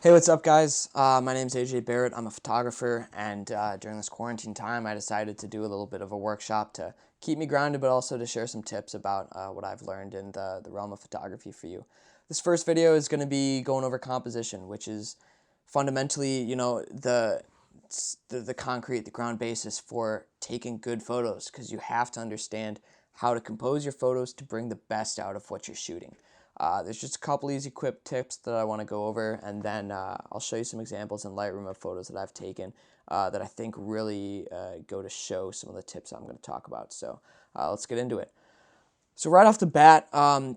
Hey, what's up, guys? My name's AJ Barrett. I'm a photographer, and during this quarantine time, I decided to do a little bit of a workshop to keep me grounded, but also to share some tips about what I've learned in the realm of photography for you. This first video is going to be going over composition, which is fundamentally, the concrete, the ground basis for taking good photos, because you have to understand how to compose your photos to bring the best out of what you're shooting. There's just a couple easy quick tips that I want to go over, and then I'll show you some examples in Lightroom of photos that I've taken that I think really go to show some of the tips I'm going to talk about. So let's get into it. So right off the bat,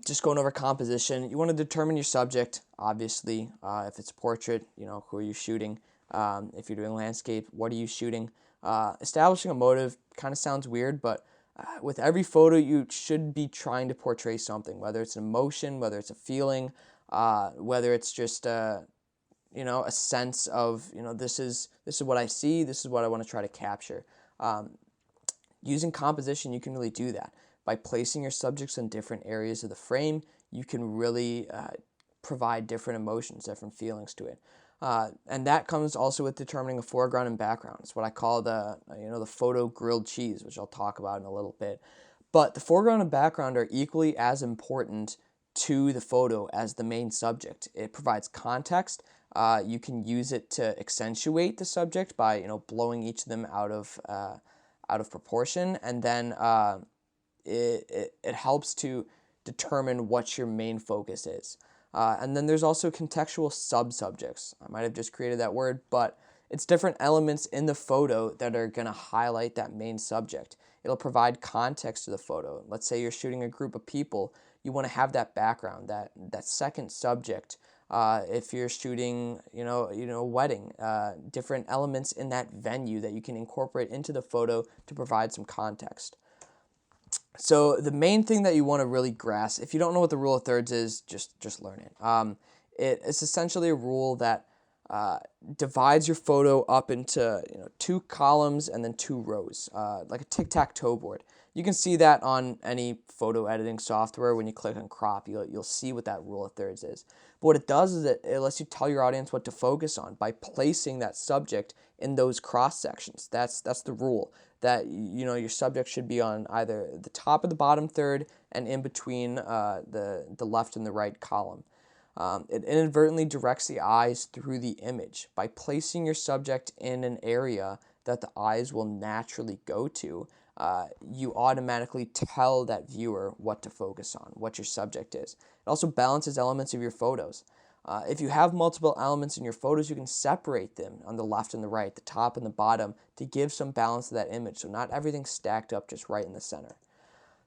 just going over composition, you want to determine your subject, obviously. If it's a portrait, who are you shooting? If you're doing landscape, what are you shooting? Establishing a motive kind of sounds weird, but with every photo, you should be trying to portray something, whether it's an emotion, whether it's a feeling, whether it's just a sense of, this is what I see, this is what I want to try to capture. Using composition, you can really do that. By placing your subjects in different areas of the frame, you can really provide different emotions, different feelings to it. And that comes also with determining a foreground and background. It's what I call the photo grilled cheese, which I'll talk about in a little bit. But the foreground and background are equally as important to the photo as the main subject. It provides context. You can use it to accentuate the subject by blowing each of them out of proportion, and then it helps to determine what your main focus is. And then there's also contextual sub-subjects. I might have just created that word, but it's different elements in the photo that are going to highlight that main subject. It'll provide context to the photo. Let's say you're shooting a group of people. You want to have that background, that second subject. If you're shooting, a wedding, different elements in that venue that you can incorporate into the photo to provide some context. So the main thing that you want to really grasp, if you don't know what the rule of thirds is, just learn it. It's essentially a rule that divides your photo up into two columns and then two rows, like a tic-tac-toe board. You can see that on any photo editing software. When you click on crop, you'll see what that rule of thirds is. But what it does is it lets you tell your audience what to focus on by placing that subject in those cross sections. That's the rule, that your subject should be on either the top or the bottom third and in between the left and the right column. It inadvertently directs the eyes through the image. By placing your subject in an area that the eyes will naturally go to, you automatically tell that viewer what to focus on, what your subject is. It also balances elements of your photos. If you have multiple elements in your photos, you can separate them on the left and the right, the top and the bottom, to give some balance to that image, so not everything's stacked up just right in the center.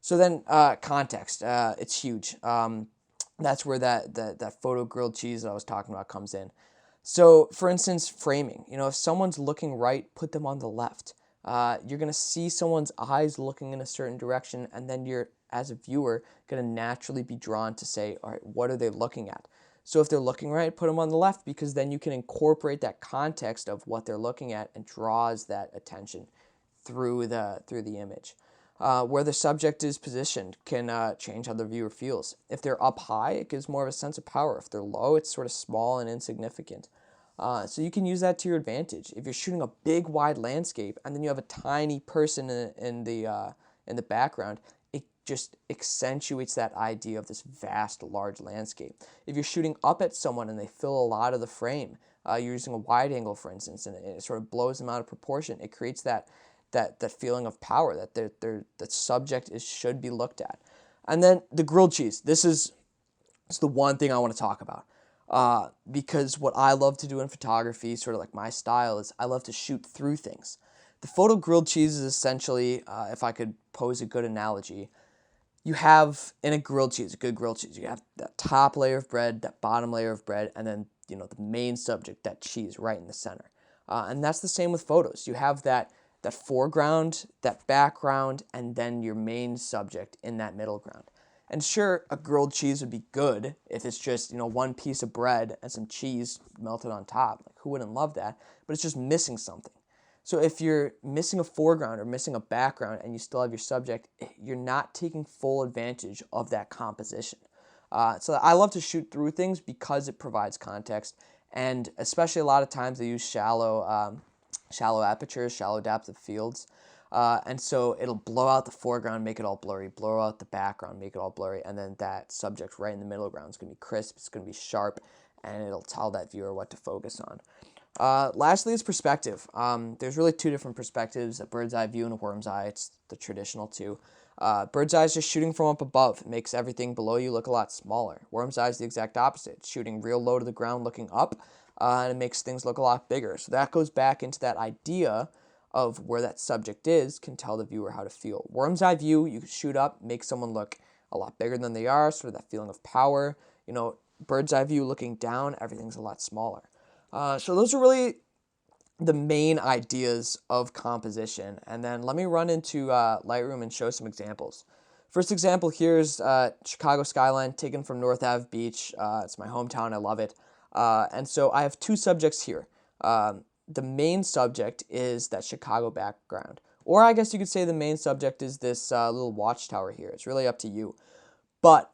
So then context, it's huge. That's where that photo grilled cheese that I was talking about comes in. So for instance, framing. If someone's looking right, put them on the left. You're going to see someone's eyes looking in a certain direction, and then you're, as a viewer, going to naturally be drawn to say, all right, what are they looking at? So if they're looking right, put them on the left, because then you can incorporate that context of what they're looking at and draws that attention through the image. Where the subject is positioned can change how the viewer feels. If they're up high, it gives more of a sense of power. If they're low, it's sort of small and insignificant. So you can use that to your advantage. If you're shooting a big, wide landscape and then you have a tiny person in the background, it just accentuates that idea of this vast, large landscape. If you're shooting up at someone and they fill a lot of the frame, you're using a wide angle, for instance, and it sort of blows them out of proportion. It creates that feeling of power, that the subject should be looked at. And then the grilled cheese. This is the one thing I want to talk about. Because what I love to do in photography, sort of like my style, is I love to shoot through things. The photo grilled cheese is essentially, if I could pose a good analogy, you have in a grilled cheese, a good grilled cheese, you have that top layer of bread, that bottom layer of bread, and then the main subject, that cheese, right in the center. And that's the same with photos. You have that foreground, that background, and then your main subject in that middle ground. And sure, a grilled cheese would be good if it's just, one piece of bread and some cheese melted on top. Like, who wouldn't love that? But it's just missing something. So if you're missing a foreground or missing a background and you still have your subject, you're not taking full advantage of that composition. So I love to shoot through things because it provides context, And especially a lot of times they use shallow apertures, shallow depth of fields. And so it'll blow out the foreground, make it all blurry, blow out the background, make it all blurry, and then that subject right in the middle ground is going to be crisp, it's going to be sharp, and it'll tell that viewer what to focus on. Lastly is perspective. There's really two different perspectives, a bird's eye view and a worm's eye. It's the traditional two. Bird's eye is just shooting from up above. It makes everything below you look a lot smaller. Worm's eye is the exact opposite. It's shooting real low to the ground looking up, and it makes things look a lot bigger. So that goes back into that idea of where that subject is can tell the viewer how to feel. Worm's eye view, you can shoot up, make someone look a lot bigger than they are, sort of that feeling of power. Bird's eye view looking down, everything's a lot smaller. So those are really the main ideas of composition. And then let me run into Lightroom and show some examples. First example here is Chicago skyline taken from North Ave Beach. It's my hometown. I love it. And so I have two subjects here. The main subject is that Chicago background. Or I guess you could say the main subject is this little watchtower here. It's really up to you. But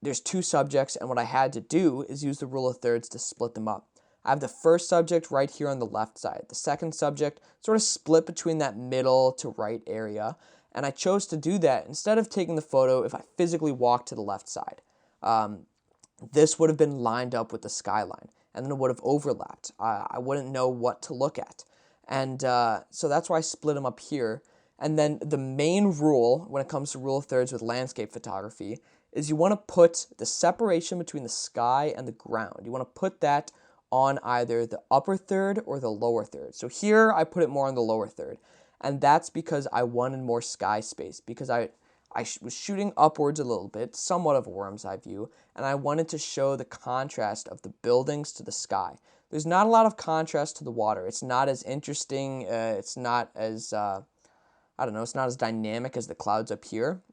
there's two subjects, and what I had to do is use the rule of thirds to split them up. I have the first subject right here on the left side. The second subject sort of split between that middle to right area. And I chose to do that instead of taking the photo if I physically walked to the left side. This would have been lined up with the skyline, and then it would have overlapped. I wouldn't know what to look at. And so that's why I split them up here. And then the main rule when it comes to rule of thirds with landscape photography is you want to put the separation between the sky and the ground. You want to put that on either the upper third or the lower third. So here I put it more on the lower third. And that's because I wanted more sky space, because I was shooting upwards a little bit, somewhat of a worm's eye view, and I wanted to show the contrast of the buildings to the sky. There's not a lot of contrast to the water. It's not as interesting. It's not as, it's not as dynamic as the clouds up here.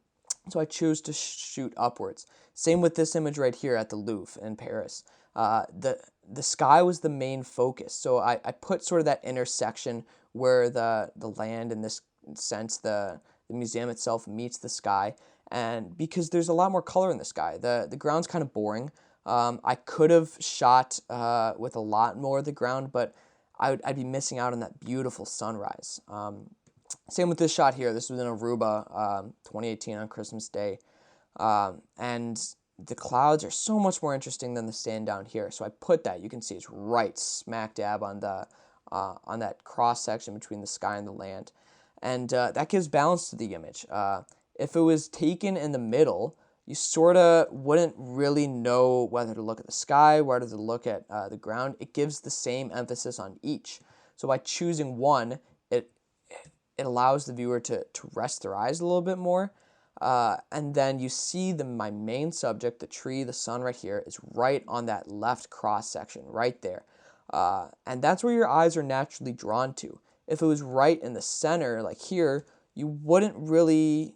So I choose to shoot upwards. Same with this image right here at the Louvre in Paris. The sky was the main focus. So I put sort of that intersection where the land, in this sense, the museum itself meets the sky. And because there's a lot more color in the sky. The ground's kind of boring. I could have shot with a lot more of the ground, but I'd be missing out on that beautiful sunrise. Same with this shot here. This was in Aruba, 2018 on Christmas Day. And the clouds are so much more interesting than the sand down here. So I put that. You can see it's right smack dab on that cross section between the sky and the land. And that gives balance to the image. If it was taken in the middle, you sort of wouldn't really know whether to look at the sky, whether to look at the ground. It gives the same emphasis on each. So by choosing one, it allows the viewer to rest their eyes a little bit more. And then you see my main subject, the tree, the sun right here, is right on that left cross section, right there. And that's where your eyes are naturally drawn to. If it was right in the center, like here, you wouldn't really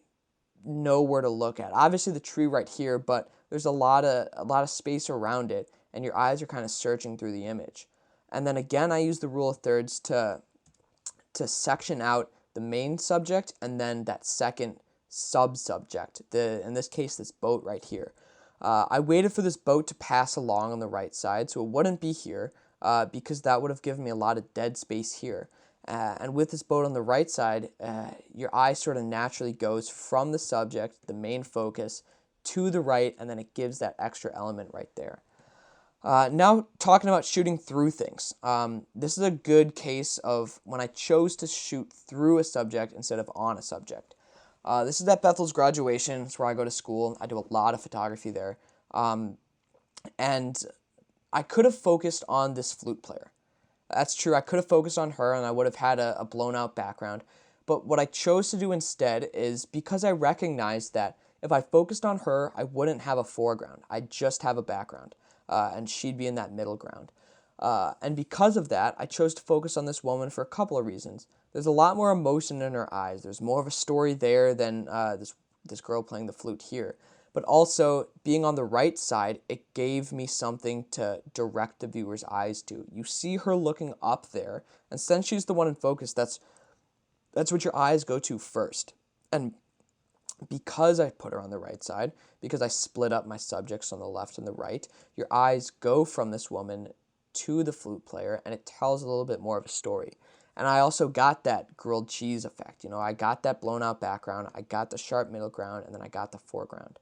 know where to look at. Obviously the tree right here, but there's a lot of space around it, and your eyes are kind of searching through the image. And then again, I use the rule of thirds to section out the main subject and then that second sub-subject, in this case, this boat right here. I waited for this boat to pass along on the right side, so it wouldn't be here, because that would have given me a lot of dead space here. And with this boat on the right side, your eye sort of naturally goes from the subject, the main focus, to the right, and then it gives that extra element right there. Now talking about shooting through things. This is a good case of when I chose to shoot through a subject instead of on a subject. This is at Bethel's graduation. It's where I go to school. I do a lot of photography there. And I could have focused on this flute player. That's true. I could have focused on her and I would have had a blown out background. But what I chose to do instead is, because I recognized that if I focused on her, I wouldn't have a foreground. I'd just have a background. And she'd be in that middle ground. And because of that, I chose to focus on this woman for a couple of reasons. There's a lot more emotion in her eyes. There's more of a story there than this girl playing the flute here. But also, being on the right side, it gave me something to direct the viewer's eyes to. You see her looking up there, and since she's the one in focus, that's what your eyes go to first. And because I put her on the right side, because I split up my subjects on the left and the right, your eyes go from this woman to the flute player, and it tells a little bit more of a story. And I also got that grilled cheese effect. I got that blown out background, I got the sharp middle ground, and then I got the foreground.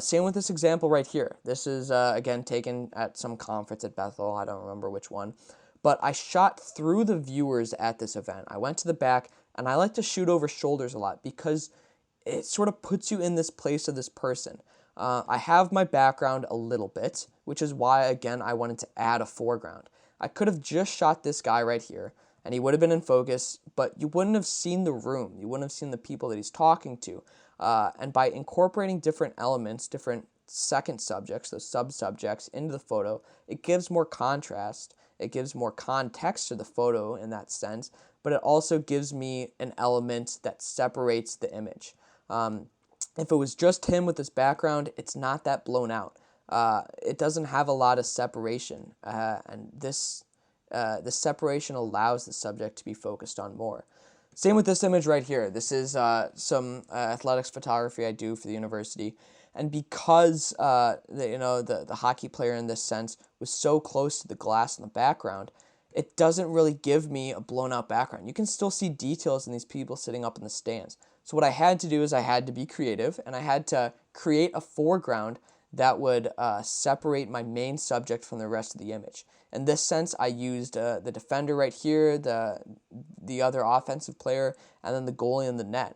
Same with this example right here. This is, again, taken at some conference at Bethel. I don't remember which one. But I shot through the viewers at this event. I went to the back, and I like to shoot over shoulders a lot because it sort of puts you in this place of this person. I have my background a little bit, which is why, again, I wanted to add a foreground. I could have just shot this guy right here, and he would have been in focus, but you wouldn't have seen the room. You wouldn't have seen the people that he's talking to. And by incorporating different elements, different second subjects, those sub-subjects, into the photo, it gives more contrast. It gives more context to the photo in that sense, but it also gives me an element that separates the image. If it was just him with his background, it's not that blown out. It doesn't have a lot of separation, and this separation allows the subject to be focused on more. Same with this image right here. This is some athletics photography I do for the university, and because the hockey player in this sense was so close to the glass in the background, it doesn't really give me a blown out background. You can still see details in these people sitting up in the stands. So what I had to do is I had to be creative, and I had to create a foreground that would separate my main subject from the rest of the image. In this sense, I used the defender right here, the other offensive player, and then the goalie in the net.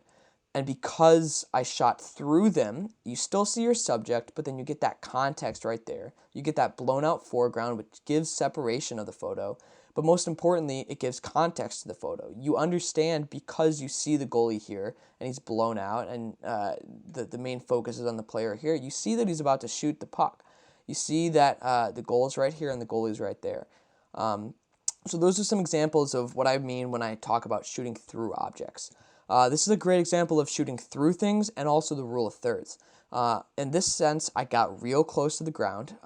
And because I shot through them, you still see your subject, but then you get that context right there. You get that blown out foreground, which gives separation of the photo. But most importantly, it gives context to the photo. You understand because you see the goalie here, and he's blown out, and the main focus is on the player here. You see that he's about to shoot the puck. You see that the goal is right here, and the goalie's right there. So those are some examples of what I mean when I talk about shooting through objects. This is a great example of shooting through things and also the rule of thirds. In this sense, I got real close to the ground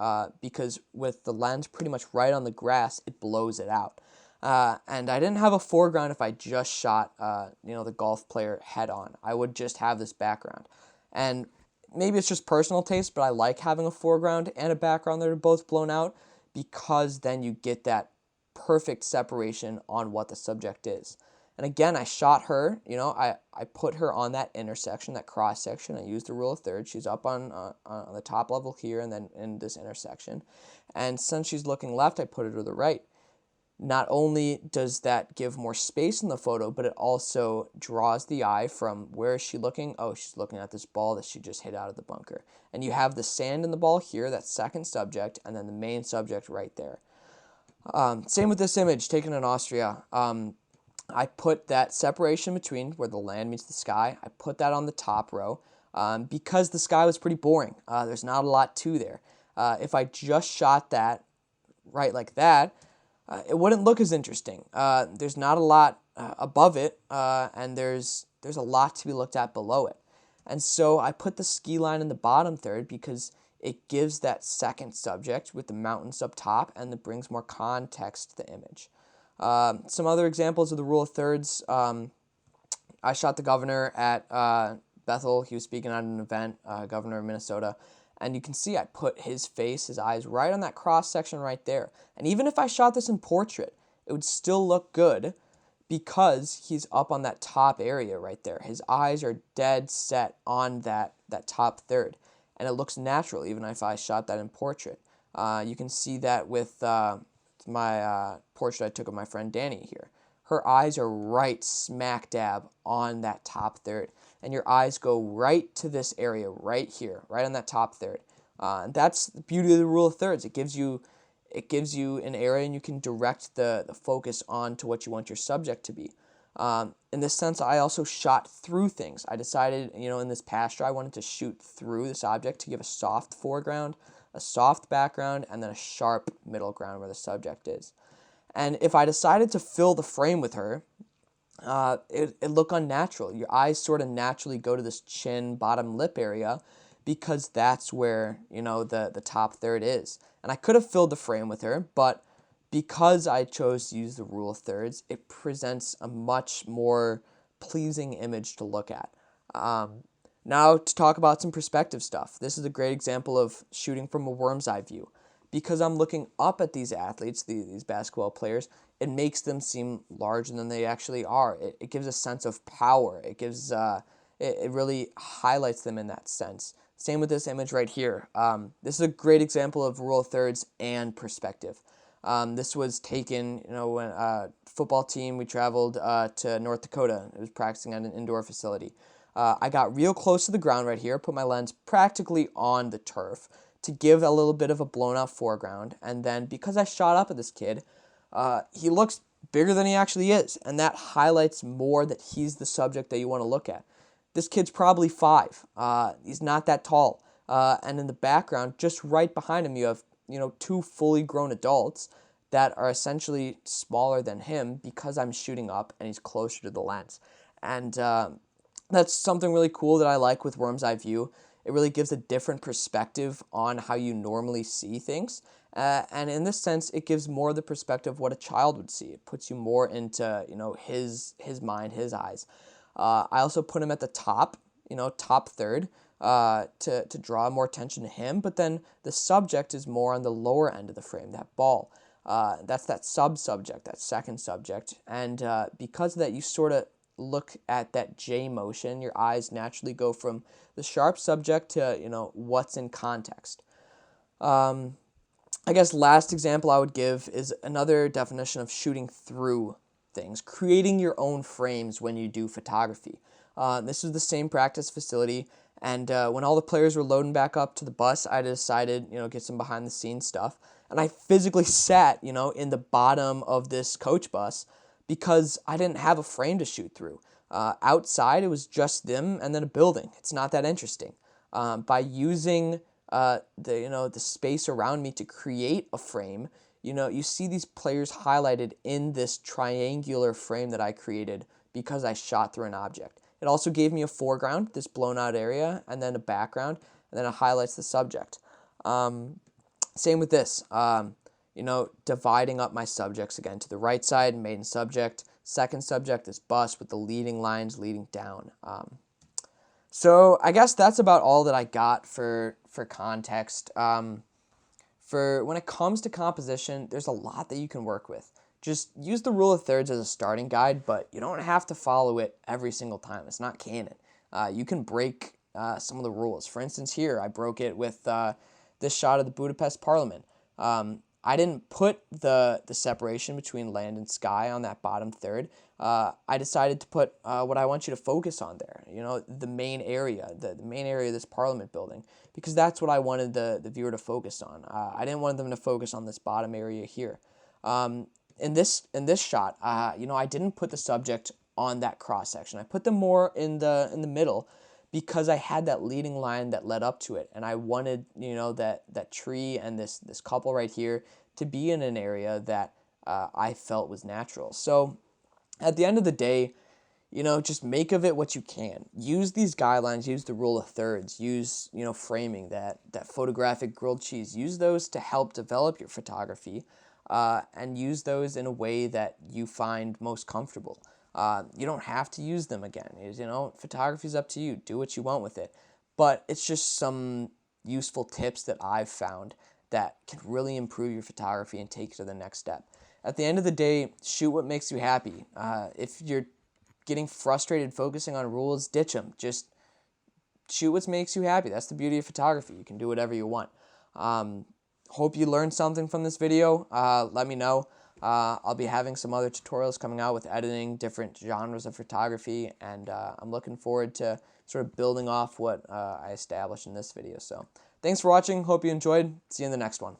because with the lens pretty much right on the grass, it blows it out. And I didn't have a foreground if I just shot the golf player head on. I would just have this background. And maybe it's just personal taste, but I like having a foreground and a background that are both blown out because then you get that perfect separation on what the subject is. And again, I shot her, I put her on that intersection, that cross section. I used the rule of thirds. She's up on the top level here and then in this intersection. And since she's looking left, I put her to the right. Not only does that give more space in the photo, but it also draws the eye from where is she looking? Oh, she's looking at this ball that she just hit out of the bunker. And you have the sand in the ball here, that second subject, and then the main subject right there. Same with this image taken in Austria. I put that separation between where the land meets the sky, I put that on the top row because the sky was pretty boring. There's not a lot to there. If I just shot that right like that, it wouldn't look as interesting. There's not a lot above it, and there's a lot to be looked at below it. And so I put the ski line in the bottom third because it gives that second subject with the mountains up top, and it brings more context to the image. Some other examples of the rule of thirds. I shot the governor at Bethel. He was speaking at an event, governor of Minnesota. And you can see I put his face, his eyes right on that cross section right there. And even if I shot this in portrait, it would still look good because he's up on that top area right there. His eyes are dead set on that top third. And it looks natural even if I shot that in portrait. You can see that with my portrait I took of my friend Danny here. Her eyes are right smack dab on that top third. And your eyes go right to this area right here, right on that top third. And that's the beauty of the rule of thirds. It gives you an area and you can direct the focus on to what you want your subject to be. In this sense, I also shot through things. I decided, in this pasture, I wanted to shoot through this object to give a soft foreground, a soft background, and then a sharp middle ground where the subject is. And if I decided to fill the frame with her, it looked unnatural. Your eyes sort of naturally go to this chin, bottom lip area because that's where, the top third is. And I could have filled the frame with her, but because I chose to use the rule of thirds, it presents a much more pleasing image to look at. Now to talk about some perspective stuff. This is a great example of shooting from a worm's eye view. because I'm looking up at these athletes, these basketball players, it makes them seem larger than they actually are. It gives a sense of power. It gives it really highlights them in that sense. Same with this image right here. This is a great example of rule of thirds and perspective. This was taken, when football team, we traveled to North Dakota. It was practicing at an indoor facility. I got real close to the ground right here, put my lens practically on the turf to give a little bit of a blown out foreground. And then because I shot up at this kid, he looks bigger than he actually is. And that highlights more that he's the subject that you want to look at. This kid's probably 5. He's not that tall. And in the background, just right behind him, you have 2 fully grown adults that are essentially smaller than him because I'm shooting up and he's closer to the lens. And that's something really cool that I like with Worm's Eye View. It really gives a different perspective on how you normally see things. And in this sense, it gives more the perspective of what a child would see. It puts you more into, his mind, his eyes. I also put him at the top, top third, to draw more attention to him. But then the subject is more on the lower end of the frame, that ball. That's that sub-subject, that second subject. And because of that, you sort of look at that J motion. Your eyes naturally go from the sharp subject to, what's in context. I guess last example I would give is another definition of shooting through things, creating your own frames when you do photography. This is the same practice facility, and when all the players were loading back up to the bus, I decided, get some behind the scenes stuff, and I physically sat, in the bottom of this coach bus because I didn't have a frame to shoot through. Outside, it was just them and then a building. It's not that interesting. By using the space around me to create a frame, you see these players highlighted in this triangular frame that I created because I shot through an object. It also gave me a foreground, this blown out area, and then a background, and then it highlights the subject. Same with this, dividing up my subjects again to the right side, main subject, second subject, this bus with the leading lines leading down. So I guess that's about all that I got for context. For when it comes to composition, there's a lot that you can work with. Just use the rule of thirds as a starting guide, but you don't have to follow it every single time. It's not canon. You can break some of the rules. For instance, here I broke it with this shot of the Budapest Parliament. I didn't put the separation between land and sky on that bottom third. I decided to put what I want you to focus on there, the main area, the main area of this Parliament building, because that's what I wanted the viewer to focus on. I didn't want them to focus on this bottom area here. In this shot, I didn't put the subject on that cross section. I put them more in the middle because I had that leading line that led up to it, and I wanted that tree and this couple right here to be in an area that I felt was natural. So at the end of the day, just make of it what you can. Use these guidelines, use the rule of thirds, use, framing, that photographic grilled cheese. Use those to help develop your photography, and use those in a way that you find most comfortable. You don't have to use them again. Photography is up to you. Do what you want with it. But it's just some useful tips that I've found that can really improve your photography and take you to the next step. At the end of the day, shoot what makes you happy. If you're getting frustrated focusing on rules, ditch them. Just shoot what makes you happy. That's the beauty of photography. You can do whatever you want. Hope you learned something from this video. Let me know. I'll be having some other tutorials coming out with editing, different genres of photography, and I'm looking forward to sort of building off what I established in this video. So thanks for watching. Hope you enjoyed. See you in the next one.